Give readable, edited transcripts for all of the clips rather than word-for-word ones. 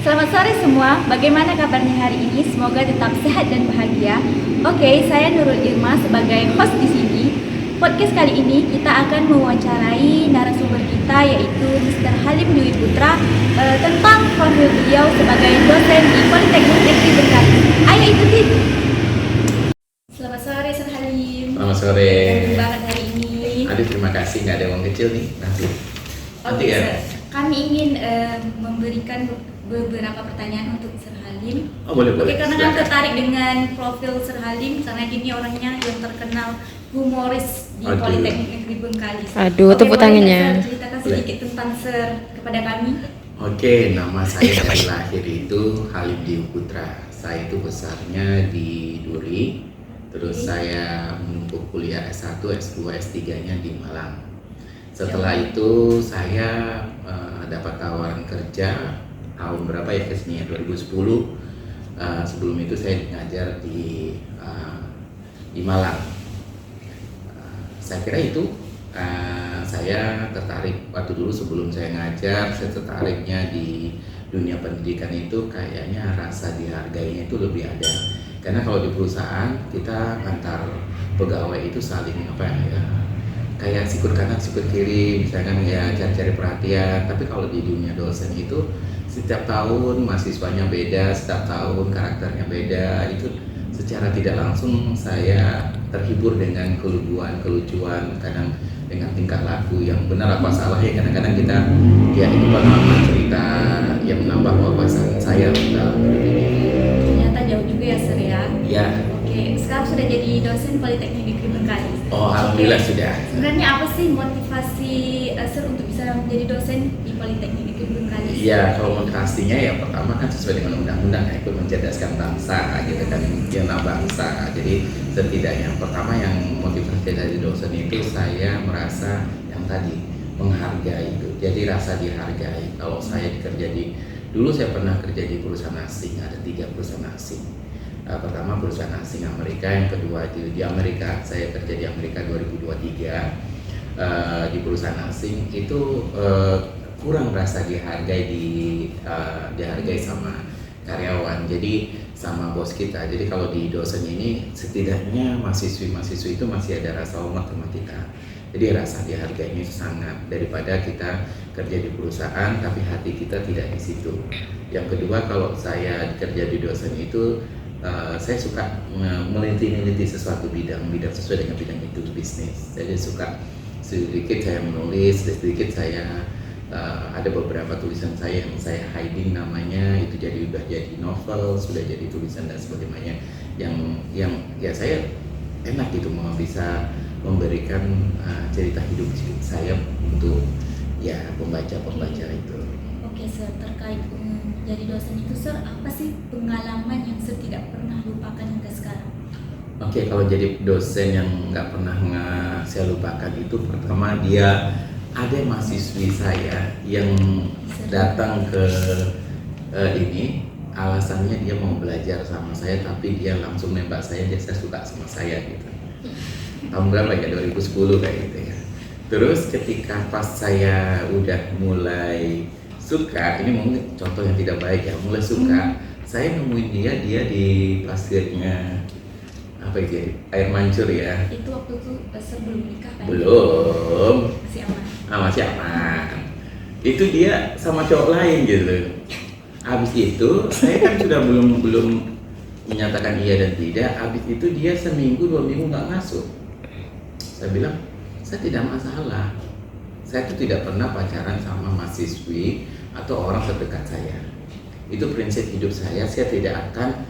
Selamat sore semua, bagaimana kabarnya hari ini? Semoga tetap sehat dan bahagia. Oke, saya Nurul Irma sebagai host di sini. Podcast kali ini kita akan mewawancarai narasumber kita yaitu Mr. Halim Dwi Putra tentang profil beliau sebagai dosen di Politeknik Negeri Bekasi. Ayo ikutin. Selamat sore, Sir Halim. Selamat sore. Ganteng banget hari ini. Aduh, terima kasih, nggak ada uang kecil nih nanti. Oke, ya. Sir. Kami ingin memberikan beberapa pertanyaan untuk Sir Halim. Oh, boleh. Oke, karena kan Silakan. tertarik dengan profil Sir Halim karena ini orangnya yang terkenal humoris di Aduh. Politeknik Negeri Bengkalis. Aduh, Oke, tepuk boleh tangannya. nggak, Sir, ceritakan sedikit tentang Sir kepada kami. Oke, nama saya dari lahir itu Halim Dwi Putra. Saya itu besarnya di Duri. Terus saya menempuh kuliah S1, S2, S3-nya di Malang. Setelah itu saya dapat tawaran kerja tahun berapa ya kesini ya, 2010. Sebelum itu saya ngajar di Malang. Saya kira itu saya tertarik waktu dulu sebelum saya ngajar, saya tertariknya di dunia pendidikan itu kayaknya rasa dihargainya itu lebih ada. Karena kalau di perusahaan kita antar pegawai itu saling kayak sikut kanan sikut kiri, misalkan ya cari-cari perhatian. Tapi kalau di dunia dosen itu setiap tahun mahasiswanya beda, setiap tahun karakternya beda. Itu secara tidak langsung saya terhibur dengan kelucuan, kadang dengan tingkah laku yang benar apa salah ya. Kadang-kadang kita itu pengalaman cerita yang menambah wawasan saya dalam hidup ini. Ternyata jauh juga ya, Sir ya. Ya. Oke, sekarang sudah jadi dosen Politeknik Negeri Bengkalis. Oh, alhamdulillah Oke. sudah. Sebenarnya apa sih motivasi Sir untuk bisa menjadi dosen di Politeknik Negeri Bengkalis? Iya, kalau motivasinya ya pertama kan sesuai dengan undang-undang ya, ikut mencerdaskan bangsa gitu kan, bina bangsa. Jadi setidaknya pertama yang motivasi dari dosen itu saya merasa yang tadi menghargai itu. Jadi rasa dihargai. Kalau saya kerja dulu saya pernah kerja di perusahaan asing, ada 3 perusahaan asing. Pertama perusahaan asing Amerika, yang kedua di Amerika, saya kerja di Amerika 2023. Di perusahaan asing itu kurang rasa dihargai sama karyawan, jadi sama bos kita. Jadi kalau di dosen ini setidaknya mahasiswi itu masih ada rasa hormat sama kita. Jadi rasa dihargainya sangat, daripada kita kerja di perusahaan tapi hati kita tidak di situ. Yang kedua, kalau saya kerja di dosen itu saya suka meneliti sesuatu bidang sesuai dengan bidang itu bisnis. Jadi suka sedikit saya menulis, sedikit saya ada beberapa tulisan saya yang saya hiding namanya, itu udah jadi novel, sudah jadi tulisan dan sebagainya yang ya saya enak gitu mau bisa memberikan cerita hidup saya untuk ya pembaca itu. Oke, Sir, terkait jadi dosen itu, Sir, apa sih pengalaman yang Sir tidak pernah lupakan hingga sekarang? Oke, kalau jadi dosen yang nggak pernah saya lupakan itu pertama dia ada mahasiswi saya yang datang ke ini alasannya dia mau belajar sama saya, tapi dia langsung nembak saya suka sama saya gitu. Tahun berapa ya, 2010 kayak gitu ya. Terus ketika pas saya udah mulai suka, ini mungkin contoh yang tidak baik ya, mulai suka, saya nemuin dia di pasirnya apa itu ya, air mancur ya. Itu waktu itu Sir belum nikah kan? Belum. Masih aman. Masih aman. Itu dia sama cowok lain gitu. Habis itu saya kan sudah belum menyatakan iya dan tidak. Habis itu dia seminggu 2 minggu nggak masuk. Saya bilang saya tidak masalah. Saya itu tidak pernah pacaran sama mahasiswi atau orang terdekat saya. Itu prinsip hidup saya. Saya tidak akan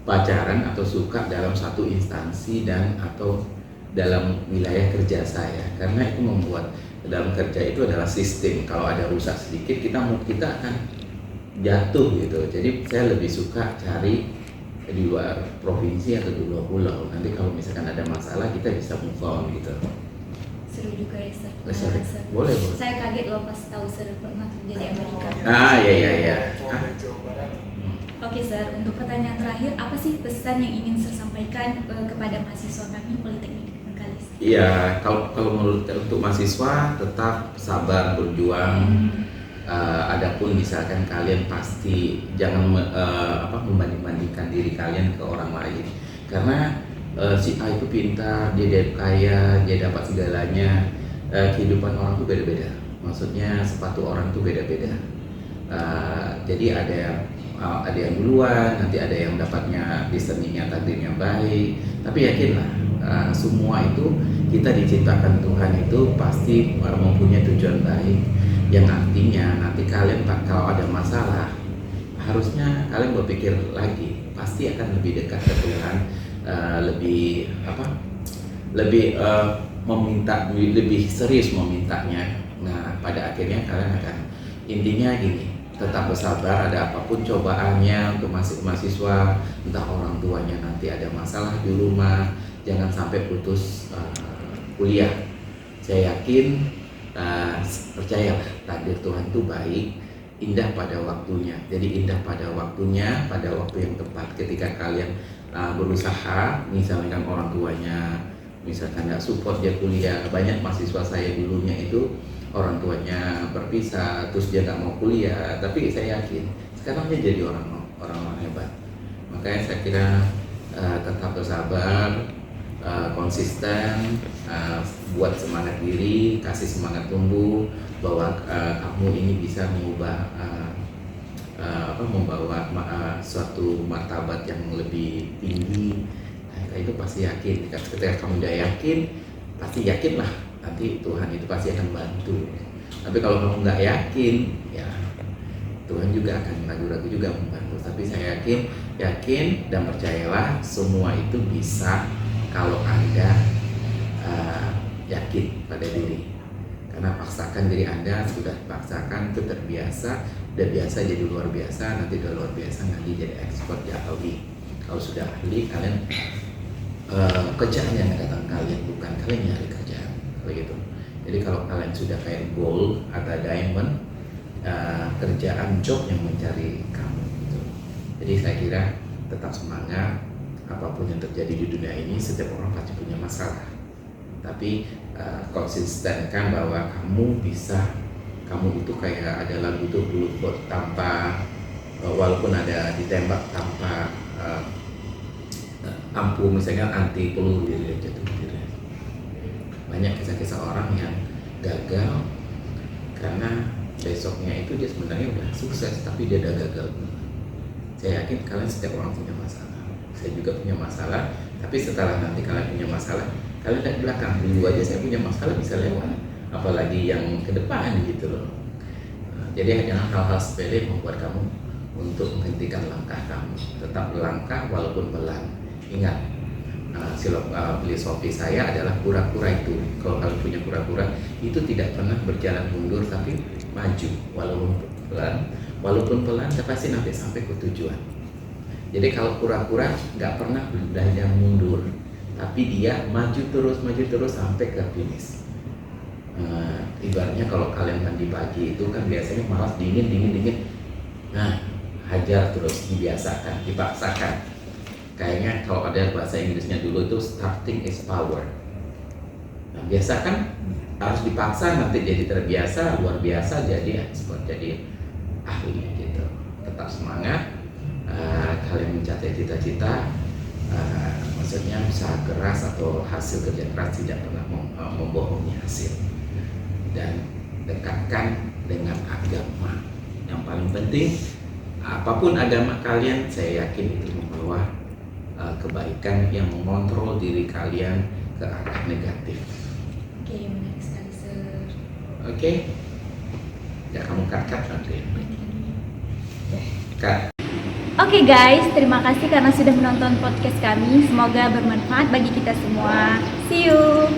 pacaran atau suka dalam satu instansi dan atau dalam wilayah kerja saya, karena itu membuat dalam kerja itu adalah sistem. Kalau ada rusak sedikit kita akan jatuh gitu. Jadi saya lebih suka cari di luar provinsi atau di luar pulau. Nanti kalau misalkan ada masalah kita bisa move on gitu. Seru juga ya, Sir. Sorry. Sir. Boleh. Saya kaget loh pas tahu Sir pernah kerja di Amerika. Iya. Oke, Sir, untuk pertanyaan terakhir, apa sih pesan yang ingin Sir sampaikan kepada mahasiswa kami Politeknik Bengkalis? Iya, kalau menurut untuk mahasiswa tetap sabar berjuang. Adapun misalkan kalian pasti jangan membanding-bandingkan diri kalian ke orang lain, karena si A itu pintar, dia kaya, dia dapat segalanya. Kehidupan orang tuh beda-beda. Maksudnya sepatu orang tuh beda-beda. Jadi ada yang duluan, nanti ada yang dapatnya destinnya takdirnya baik. Tapi yakinlah, semua itu kita diciptakan Tuhan itu pasti mempunyai tujuan baik. Yang artinya nanti kalian kalau ada masalah, harusnya kalian berpikir lagi, pasti akan lebih dekat ke Tuhan, meminta, lebih serius memintanya. Nah, pada akhirnya kalian akan, intinya gini, tetap bersabar ada apapun cobaannya. Untuk mahasiswa, entah orang tuanya nanti ada masalah di rumah, jangan sampai putus kuliah. Saya yakin, percayalah, takdir Tuhan itu baik, indah pada waktunya. Jadi indah pada waktunya, pada waktu yang tepat. Ketika kalian berusaha, misalkan orang tuanya misalkan nggak support dia kuliah. Banyak mahasiswa saya dulunya itu orang tuanya berpisah, terus dia nggak mau kuliah. Tapi saya yakin sekarang dia jadi orang hebat. Makanya saya kira tetap bersabar, konsisten, buat semangat diri, kasih semangat tumbuh bahwa kamu ini bisa membawa suatu martabat yang lebih tinggi. Itu pasti yakin. Ketika kamu udah yakin, pasti yakinlah nanti Tuhan itu pasti akan bantu. Tapi kalau kamu nggak yakin, ya Tuhan juga akan ragu-ragu juga membantu. Tapi saya yakin dan percayalah, semua itu bisa kalau Anda yakin pada diri. Karena paksakan diri Anda, sudah paksakan itu terbiasa, udah biasa jadi luar biasa, nanti udah luar biasa nanti jadi expert ya ahli. Kalau sudah ahli, kalian kerjaan yang datang kalian, bukan kalian nyari kerjaan begitu. Jadi kalau kalian sudah kayak gold atau diamond, kerjaan job yang mencari kamu gitu. Jadi saya kira tetap semangat. Apapun yang terjadi di dunia ini, setiap orang pasti punya masalah, tapi konsistenkan bahwa kamu bisa. Kamu itu kayak ada lagu tuh, dulu tanpa walaupun ada ditembak tanpa ampuh, misalnya anti peluru, dia jatuh diri. Banyak kisah-kisah orang yang gagal karena besoknya itu dia sebenarnya udah sukses tapi dia udah gagal. Saya yakin kalian setiap orang punya masalah. Saya juga punya masalah, tapi setelah nanti kalian punya masalah, kalian lihat belakang, dulu aja saya punya masalah bisa lewat, apalagi yang ke depan gitu loh. Jadi jangan hal-hal sepele membuat kamu untuk menghentikan langkah kamu. Tetap melangkah walaupun pelan. Ingat, filosofi saya adalah kura-kura itu, kalau kalian punya kura-kura itu tidak pernah berjalan mundur tapi maju walaupun pelan tapi pasti nanti sampai ke tujuan. Jadi kalau kura-kura nggak pernah belajar mundur, tapi dia maju terus sampai ke finish. Ibaratnya kalau kalian mandi pagi itu kan biasanya malas, dingin. Nah, hajar terus, dibiasakan, dipaksakan. Kayaknya kalau ada bahasa Inggrisnya dulu itu starting is power. Nah, biasa kan harus dipaksa, nanti jadi terbiasa, luar biasa, jadi expert, jadi ahli gitu. Tetap semangat, kalian mencapai cita-cita, maksudnya usaha keras atau hasil kerja keras tidak pernah membohongi hasil. Dan dekatkan dengan agama. Yang paling penting, apapun agama kalian, saya yakin itu membawa kebaikan yang mengontrol diri kalian ke arah negatif. Oke, menarik sekali, Sir. Oke? Ya, kamu cut nanti. Cut. Oke guys, terima kasih karena sudah menonton podcast kami. Semoga bermanfaat bagi kita semua. See you.